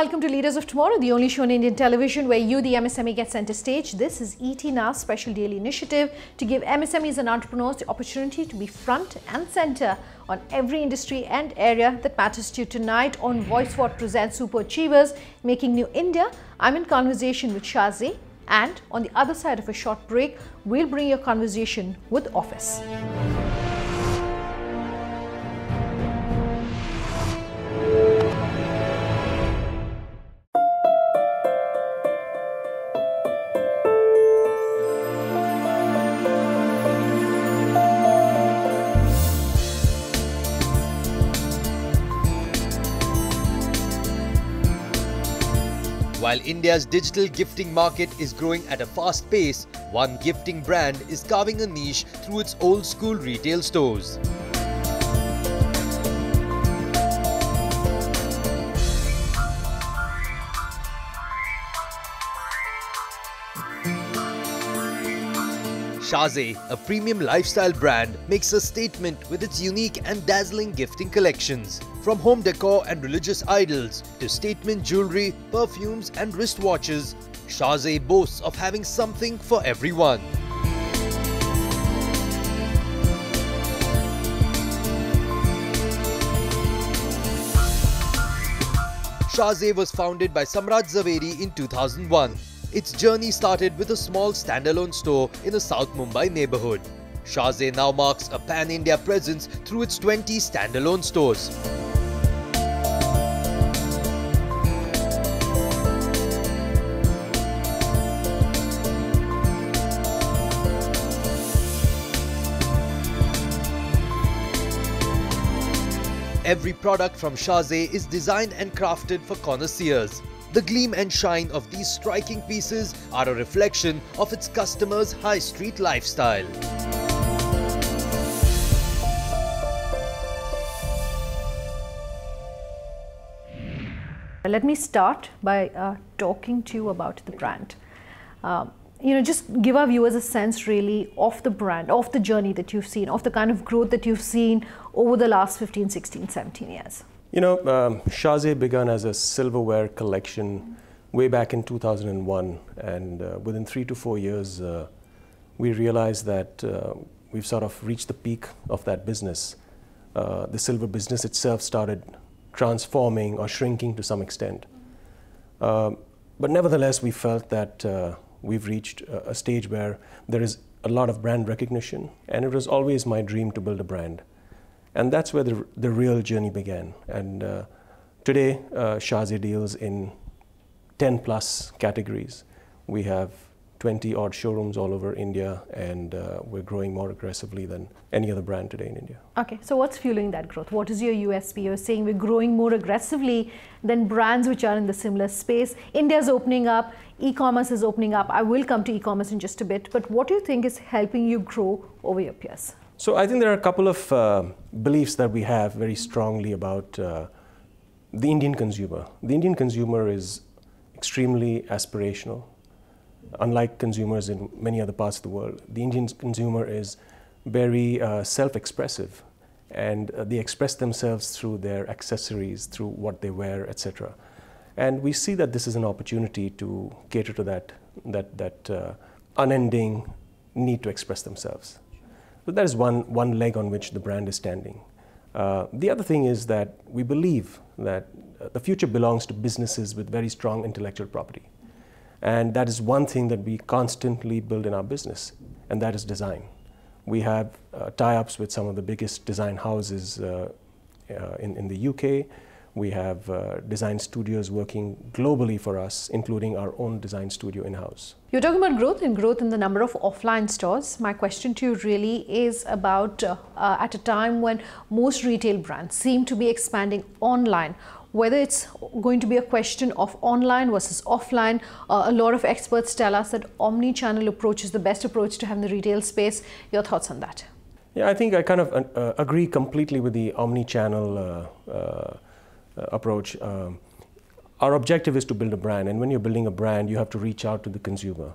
welcome to Leaders of Tomorrow, the only show on Indian television where you, the MSME, get center stage. This is ET Now's special daily initiative to give MSMEs and entrepreneurs the opportunity to be front and center on every industry and area that matters to you. Tonight on Voice What presents Super Achievers Making New India, I'm in conversation with Shaze, and on the other side of a short break, we'll bring your conversation with Awfis. While India's digital gifting market is growing at a fast pace, one gifting brand is carving a niche through its old-school retail stores. Shaze, a premium lifestyle brand, makes a statement with its unique and dazzling gifting collections. From home decor and religious idols to statement jewelry, perfumes and wristwatches, Shaze boasts of having something for everyone. Shaze was founded by Samrat Zaveri in 2001. Its journey started with a small standalone store in a South Mumbai neighborhood. Shaze now marks a pan-India presence through its 20 standalone stores. Every product from Shaze is designed and crafted for connoisseurs. The gleam and shine of these striking pieces are a reflection of its customers' high street lifestyle. Let me start by talking to you about the brand. Just give our viewers a sense really of the brand, of the journey that you've seen, of the kind of growth that you've seen over the last 15, 16, 17 years. Shaze began as a silverware collection way back in 2001, and within 3 to 4 years, we realized that we've sort of reached the peak of that business. The silver business itself started transforming or shrinking to some extent. But nevertheless, we felt that we've reached a stage where there is a lot of brand recognition, and it was always my dream to build a brand. And that's where the real journey began. And today, Shaze deals in 10 plus categories. We have 20 odd showrooms all over India, and we're growing more aggressively than any other brand today in India. Okay, so what's fueling that growth? What is your USP? You're saying we're growing more aggressively than brands which are in the similar space. India's opening up, e-commerce is opening up. I will come to e-commerce in just a bit, but what do you think is helping you grow over your peers? So I think there are a couple of beliefs that we have very strongly about the Indian consumer. The Indian consumer is extremely aspirational. Unlike consumers in many other parts of the world, the Indian consumer is very self-expressive, and they express themselves through their accessories, through what they wear, etc. And we see that this is an opportunity to cater to that unending need to express themselves. So that is one leg on which the brand is standing. The other thing is that we believe that the future belongs to businesses with very strong intellectual property. And that is one thing that we constantly build in our business, and that is design. We have tie-ups with some of the biggest design houses in the UK. We have design studios working globally for us, including our own design studio in-house. You're talking about growth in the number of offline stores. My question to you really is about at a time when most retail brands seem to be expanding online, whether it's going to be a question of online versus offline. A lot of experts tell us that omni-channel approach is the best approach to have in the retail space. Your thoughts on that? Yeah, I think I kind of agree completely with the omni-channel approach. Our objective is to build a brand, and when you're building a brand, you have to reach out to the consumer.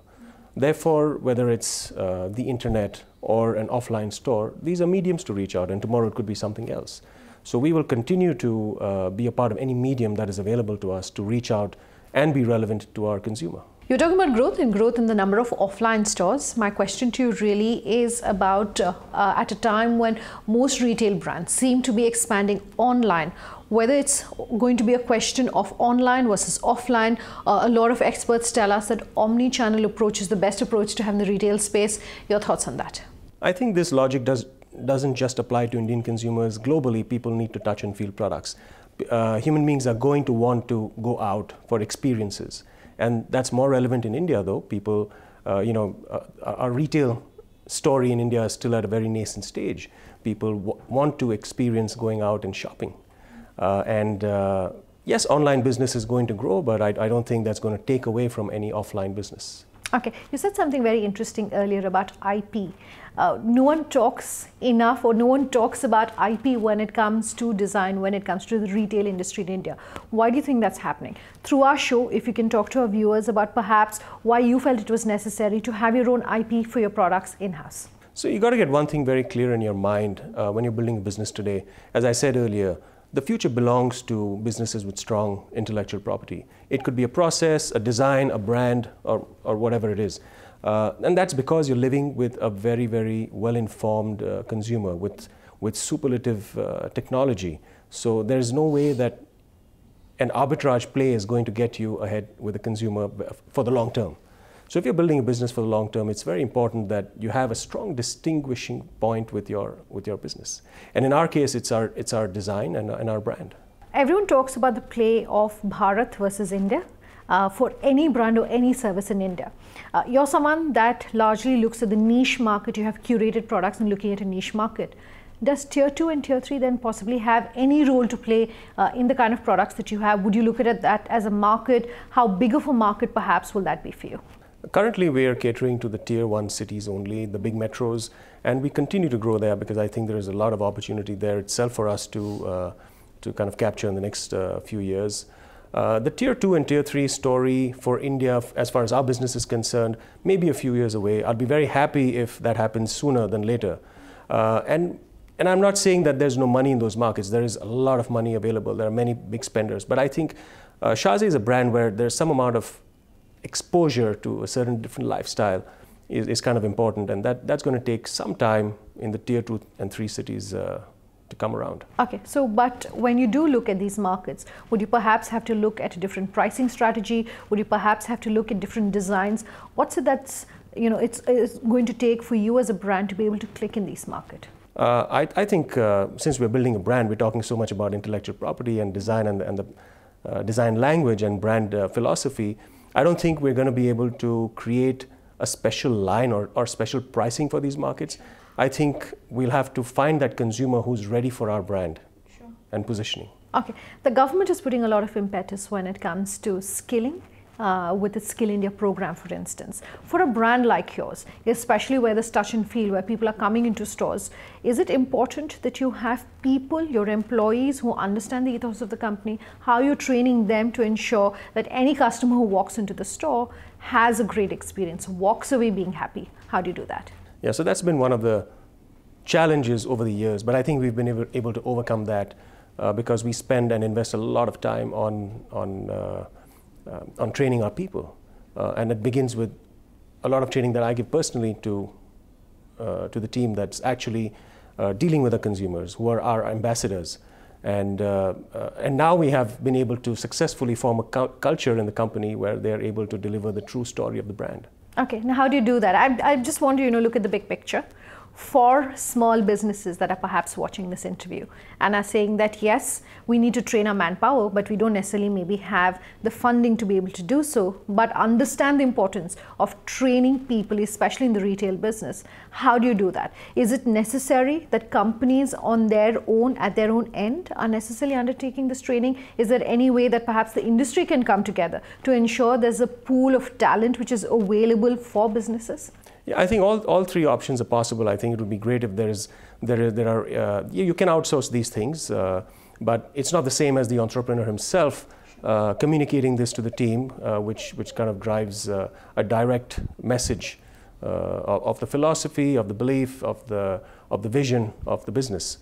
Therefore, whether it's the internet or an offline store, these are mediums to reach out, and tomorrow it could be something else. So we will continue to be a part of any medium that is available to us to reach out and be relevant to our consumer. You're talking about growth in the number of offline stores. My question to you really is about at a time when most retail brands seem to be expanding online, whether it's going to be a question of online versus offline. A lot of experts tell us that omni-channel approach is the best approach to have in the retail space. Your thoughts on that? I think this logic doesn't just apply to Indian consumers. Globally, people need to touch and feel products. Human beings are going to want to go out for experiences. And that's more relevant in India, though. People, our retail story in India is still at a very nascent stage. People want to experience going out and shopping. Yes, online business is going to grow, but I don't think that's going to take away from any offline business. Okay, you said something very interesting earlier about IP. No one talks enough, or no one talks about IP when it comes to design, when it comes to the retail industry in India. Why do you think that's happening? Through our show, if you can talk to our viewers about perhaps why you felt it was necessary to have your own IP for your products in-house. So you got to get one thing very clear in your mind when you're building a business today. As I said earlier, the future belongs to businesses with strong intellectual property. It could be a process, a design, a brand, or whatever it is. And that's because you're living with a very, very well-informed consumer with superlative technology. So there's no way that an arbitrage play is going to get you ahead with the consumer for the long term. So if you're building a business for the long term, it's very important that you have a strong distinguishing point with your business. And in our case, it's our design and our brand. Everyone talks about the play of Bharat versus India for any brand or any service in India. You're someone that largely looks at the niche market. You have curated products and looking at a niche market. Does Tier 2 and Tier 3 then possibly have any role to play in the kind of products that you have? Would you look at that as a market? How big of a market perhaps will that be for you? Currently, we are catering to the Tier 1 cities only, the big metros, and we continue to grow there because I think there is a lot of opportunity there itself for us to kind of capture in the next few years. The Tier 2 and Tier 3 story for India, as far as our business is concerned, may be a few years away. I'd be very happy if that happens sooner than later. And I'm not saying that there's no money in those markets. There is a lot of money available. There are many big spenders. But I think Shaze is a brand where there's some amount of exposure to a certain different lifestyle is kind of important, and that's going to take some time in the Tier 2 and 3 cities to come around. Okay, so but when you do look at these markets, would you perhaps have to look at a different pricing strategy? Would you perhaps have to look at different designs? What's it that's it's going to take for you as a brand to be able to click in these markets? I think since we're building a brand, we're talking so much about intellectual property and design and the design language and brand philosophy. I don't think we're going to be able to create a special line or special pricing for these markets. I think we'll have to find that consumer who's ready for our brand and positioning. Okay, the government is putting a lot of impetus when it comes to skilling. With the Skill India program, for instance. For a brand like yours, especially where there's touch and feel, where people are coming into stores, is it important that you have people, your employees, who understand the ethos of the company, how you're training them to ensure that any customer who walks into the store has a great experience, walks away being happy? How do you do that? Yeah, so that's been one of the challenges over the years, but I think we've been able to overcome that because we spend and invest a lot of time on training our people, and it begins with a lot of training that I give personally to the team that's actually dealing with the consumers, who are our ambassadors, and now we have been able to successfully form a culture in the company where they are able to deliver the true story of the brand. Okay, now how do you do that? I just want to look at the big picture. For small businesses that are perhaps watching this interview and are saying that yes, we need to train our manpower, but we don't necessarily maybe have the funding to be able to do so, but understand the importance of training people, especially in the retail business. How do you do that? Is it necessary that companies on their own, at their own end, are necessarily undertaking this training? Is there any way that perhaps the industry can come together to ensure there's a pool of talent which is available for businesses? Yeah, I think all three options are possible. I think it would be great if you can outsource these things, but it's not the same as the entrepreneur himself communicating this to the team, which kind of drives a direct message of the philosophy, of the belief, of the vision of the business.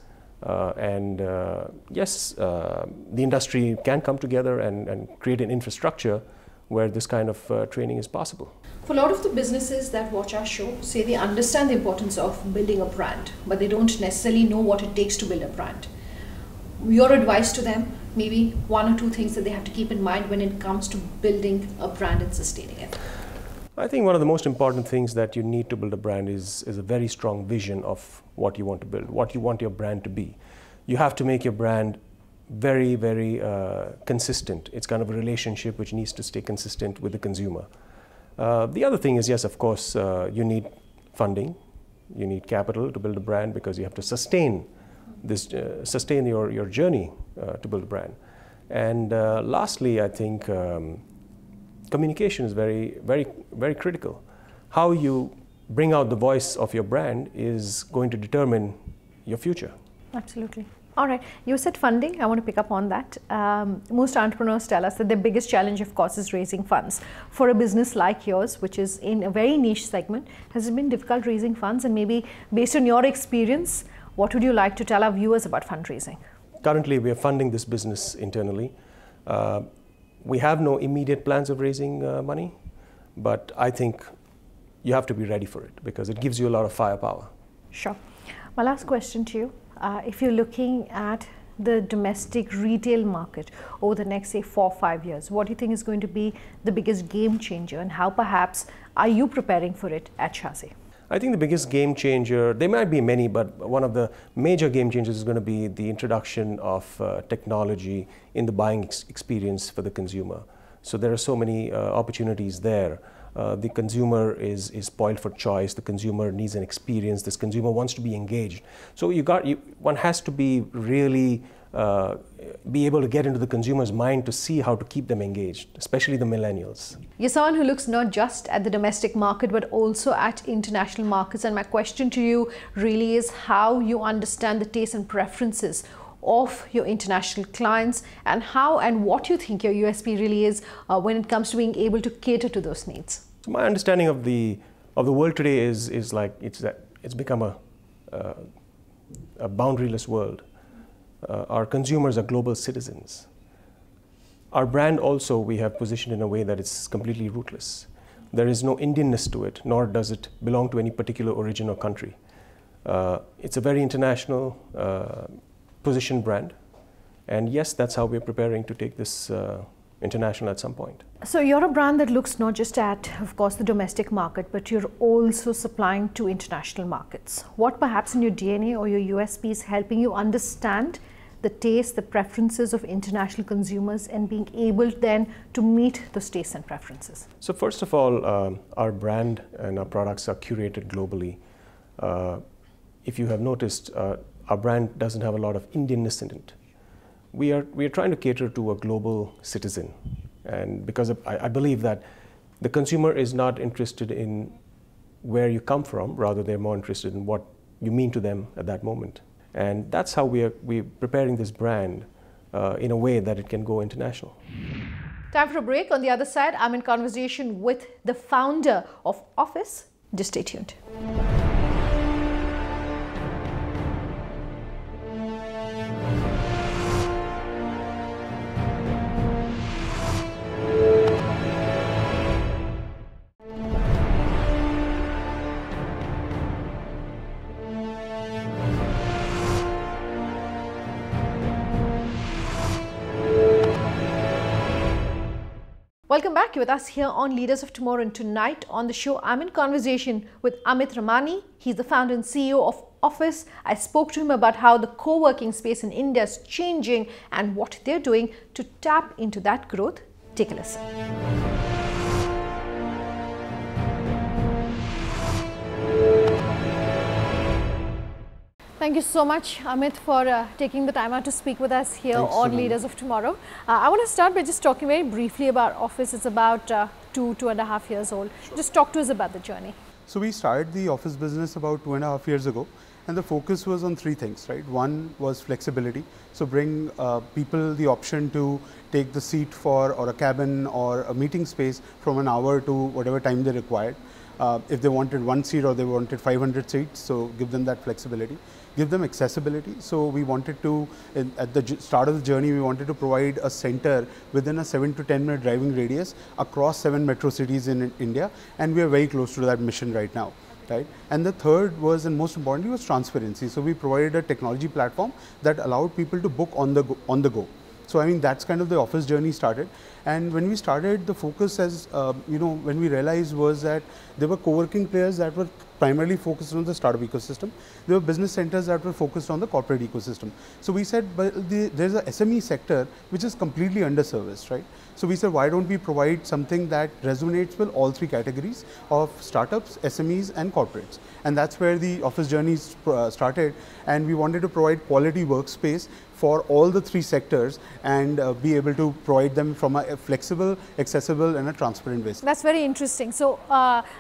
Yes, the industry can come together and create an infrastructure where this kind of training is possible. For a lot of the businesses that watch our show, say they understand the importance of building a brand, but they don't necessarily know what it takes to build a brand. Your advice to them, maybe one or two things that they have to keep in mind when it comes to building a brand and sustaining it. I think one of the most important things that you need to build a brand is a very strong vision of what you want to build, what you want your brand to be. You have to make your brand very, very consistent. It's kind of a relationship which needs to stay consistent with the consumer. The other thing is, yes, of course, you need funding, you need capital to build a brand because you have to sustain this, sustain your journey to build a brand. And lastly, I think communication is very, very, very critical. How you bring out the voice of your brand is going to determine your future. Absolutely. All right, you said funding. I want to pick up on that. Most entrepreneurs tell us that their biggest challenge, of course, is raising funds. For a business like yours, which is in a very niche segment, has it been difficult raising funds? And maybe based on your experience, what would you like to tell our viewers about fundraising? Currently, we are funding this business internally. We have no immediate plans of raising money, but I think you have to be ready for it because it gives you a lot of firepower. Sure. My last question to you, if you're looking at the domestic retail market over the next, say, 4 or 5 years, what do you think is going to be the biggest game changer and how perhaps are you preparing for it at Shaze? I think the biggest game changer, there might be many, but one of the major game changers is going to be the introduction of technology in the buying experience for the consumer. So there are so many opportunities there. The consumer is spoiled for choice. The consumer needs an experience. This consumer wants to be engaged. So one has to be really be able to get into the consumer's mind to see how to keep them engaged, especially the millennials. You're someone who looks not just at the domestic market, but also at international markets. And my question to you really is how you understand the tastes and preferences of your international clients and how and what you think your USP really is when it comes to being able to cater to those needs. So my understanding of the world today is like it's become a boundaryless world. Our consumers are global citizens. Our brand also we have positioned in a way that it's completely rootless. There is no Indianness to it, nor does it belong to any particular origin or country. It's a very international positioned brand, and yes, that's how we're preparing to take this international at some point. So you're a brand that looks not just at, of course, the domestic market, but you're also supplying to international markets. What perhaps in your DNA or your USP is helping you understand the taste, the preferences of international consumers and being able then to meet those tastes and preferences? So first of all, our brand and our products are curated globally. If you have noticed, our brand doesn't have a lot of Indianness in it. We are trying to cater to a global citizen, and because I believe that the consumer is not interested in where you come from, rather they're more interested in what you mean to them at that moment. And that's how we're preparing this brand in a way that it can go international. Time for a break. On the other side, I'm in conversation with the founder of Awfis. Just stay tuned. Welcome back. You're with us here on Leaders of Tomorrow, and tonight on the show I'm in conversation with Amit Ramani. He's the founder and CEO of Awfis. I spoke to him about how the co-working space in India is changing and what they're doing to tap into that growth. Take a listen. Thank you so much, Amit, for taking the time out to speak with us here on Leaders of Tomorrow. I want to start by just talking very briefly about Awfis. It's about 2.5 years old. Sure. Just talk to us about the journey. So we started the office business about 2.5 years ago, and the focus was on 3 things, right? One was flexibility. So bring people the option to take the seat for or a cabin or a meeting space from an hour to whatever time they required. if they wanted 1 seat or they wanted 500 seats, so give them that flexibility. Give them accessibility. So we wanted to, at the start of the journey, we wanted to provide a center within a 7 to 10 minute driving radius across 7 metro cities in India, and we are very close to that mission right now. Right? And the third was, and most importantly, was transparency. So we provided a technology platform that allowed people to book on the go. So I mean, that's kind of the Awfis journey started. And when we started, the focus, as when we realized, was that there were co-working players that were primarily focused on the startup ecosystem. There were business centers that were focused on the corporate ecosystem. So we said, but there's a SME sector which is completely underserviced, right? So we said, why don't we provide something that resonates with all three categories of startups, SMEs, and corporates? And that's where the Awfis journey started. And we wanted to provide quality workspace for all the three sectors and be able to provide them from a flexible, accessible, and a transparent basis. That's very interesting. So,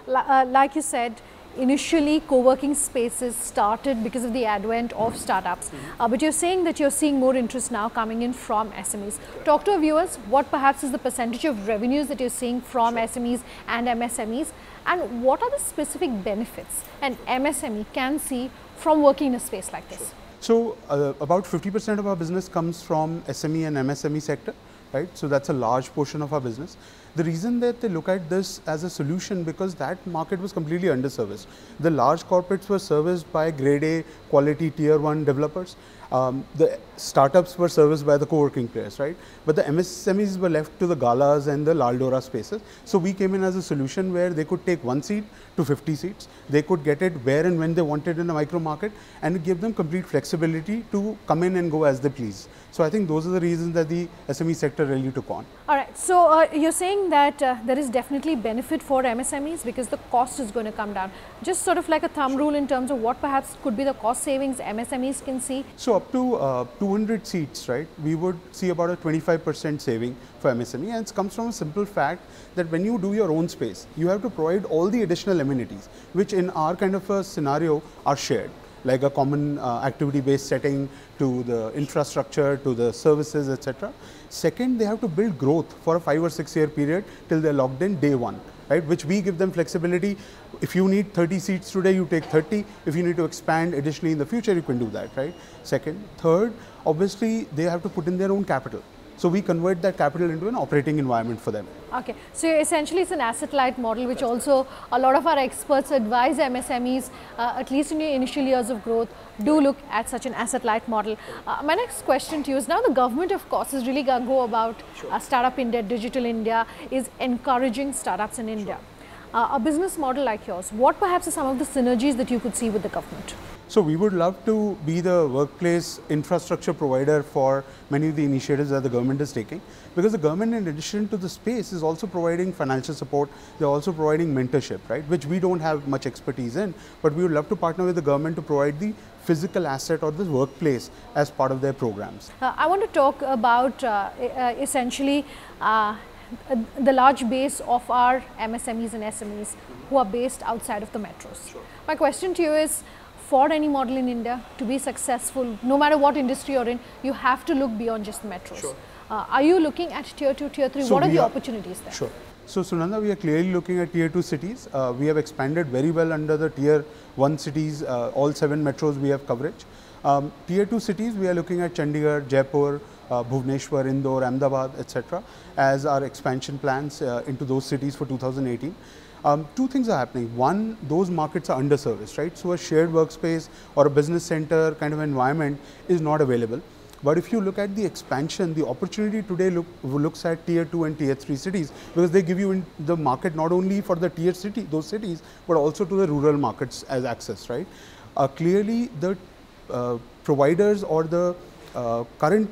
like you said, initially co-working spaces started because of the advent of startups, but you're saying that you're seeing more interest now coming in from SMEs. Talk to our viewers, what perhaps is the percentage of revenues that you're seeing from SMEs and MSMEs, and what are the specific benefits an MSME can see from working in a space like this? So about 50% of our business comes from SME and MSME sector, right? So that's a large portion of our business. The reason that they look at this as a solution, because that market was completely underserviced. The large corporates were serviced by grade A quality tier 1 developers. The startups were serviced by the co-working players, right? But the MSMEs were left to the galas and the Laldora spaces. So we came in as a solution where they could take 1 seat to 50 seats. They could get it where and when they wanted in a micro market, and give them complete flexibility to come in and go as they please. So I think those are the reasons that the SME sector really took on. All right. So you're saying that there is definitely benefit for MSMEs because the cost is going to come down. Just sort of like a thumb rule in terms of what perhaps could be the cost savings MSMEs can see. So up to 200 seats, right, we would see about a 25% saving for MSME, and it comes from a simple fact that when you do your own space, you have to provide all the additional amenities, which in our kind of a scenario are shared, like a common activity-based setting to the infrastructure, to the services, etc. Second, they have to build growth for a 5 or 6 year period till they're logged in day one, right? Which we give them flexibility. If you need 30 seats today, you take 30. If you need to expand additionally in the future, you can do that, right? Second. Third, obviously, they have to put in their own capital. So we convert that capital into an operating environment for them. Okay, so essentially it's an asset-light model, which also a lot of our experts advise MSMEs, at least in the initial years of growth, do look at such an asset-light model. My next question to you is, now the government, of course, is really going to go about Startup India, Digital India, is encouraging startups in India. A business model like yours, what perhaps are some of the synergies that you could see with the government? So we would love to be the workplace infrastructure provider for many of the initiatives that the government is taking, because the government, in addition to the space, is also providing financial support. They're also providing mentorship, right, which we don't have much expertise in, but we would love to partner with the government to provide the physical asset or the workplace as part of their programs. I want to talk about essentially the large base of our MSMEs and SMEs who are based outside of the metros. Sure. My question to you is, for any model in India to be successful, no matter what industry you're in, you have to look beyond just the metros. Sure. Are you looking at tier 2, tier 3? So what are the opportunities there? Sure. So Sunanda, we are clearly looking at tier 2 cities. We have expanded very well under the tier 1 cities. All 7 metros we have coverage. Tier 2 cities, we are looking at Chandigarh, Jaipur, Bhubaneswar, Indore, Ahmedabad, etc. as our expansion plans into those cities for 2018. Two things are happening. One, those markets are underserviced, right? So a shared workspace or a business center kind of environment is not available. But if you look at the expansion, the opportunity today looks at tier 2 and tier 3 cities, because they give you in the market not only for the tier city, those cities, but also to the rural markets as access, right? Clearly, the providers or the current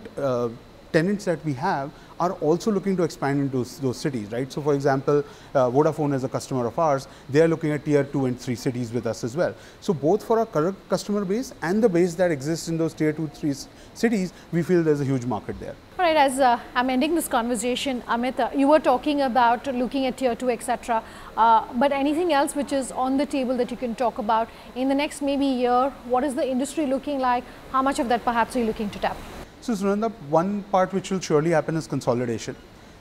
tenants that we have are also looking to expand into those cities, right? So for example, Vodafone is a customer of ours. They are looking at tier 2 and 3 cities with us as well. So both for our current customer base and the base that exists in those tier 2, 3 cities, we feel there's a huge market there. All right, as I'm ending this conversation, Amit, you were talking about looking at tier 2, etc. But anything else which is on the table that you can talk about in the next maybe year? What is the industry looking like? How much of that perhaps are you looking to tap? So Sunanda, one part which will surely happen is consolidation.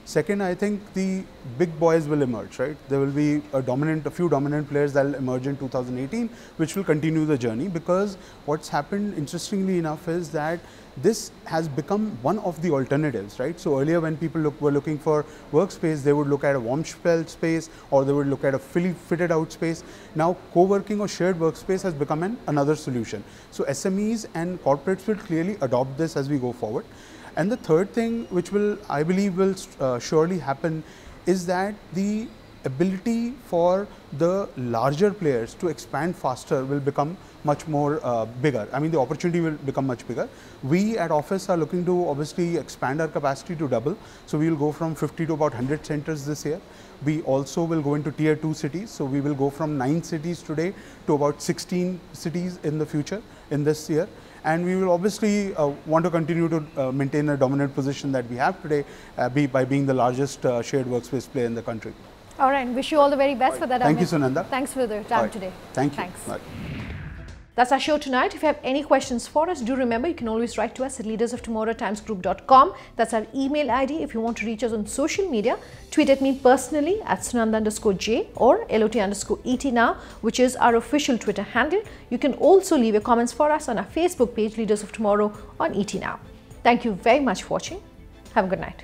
Second, I think the big boys will emerge, right? There will be a few dominant players that will emerge in 2018, which will continue the journey, because what's happened, interestingly enough, is that this has become one of the alternatives, right? So earlier when people were looking for workspace, they would look at a warm shell space, or they would look at a fully fitted out space. Now co-working or shared workspace has become another solution. So SMEs and corporates will clearly adopt this as we go forward. And the third thing, which I believe will surely happen, is that the ability for the larger players to expand faster will become much more bigger. I mean, the opportunity will become much bigger. We at Awfis are looking to obviously expand our capacity to double. So we will go from 50 to about 100 centers this year. We also will go into tier 2 cities. So we will go from 9 cities today to about 16 cities in the future, in this year. And we will obviously want to continue to maintain a dominant position that we have today by being the largest shared workspace player in the country. All right. Wish you all the very best for that. Thank you, Sunanda. Thanks for the time today. Thank you. Thanks. Bye. That's our show tonight. If you have any questions for us, do remember you can always write to us at leadersoftomorrow@timesgroup.com. That's our email ID. If you want to reach us on social media, tweet at me personally at Sunanda_J or LOT_ET now, which is our official Twitter handle. You can also leave your comments for us on our Facebook page, Leaders of Tomorrow on ET Now. Thank you very much for watching. Have a good night.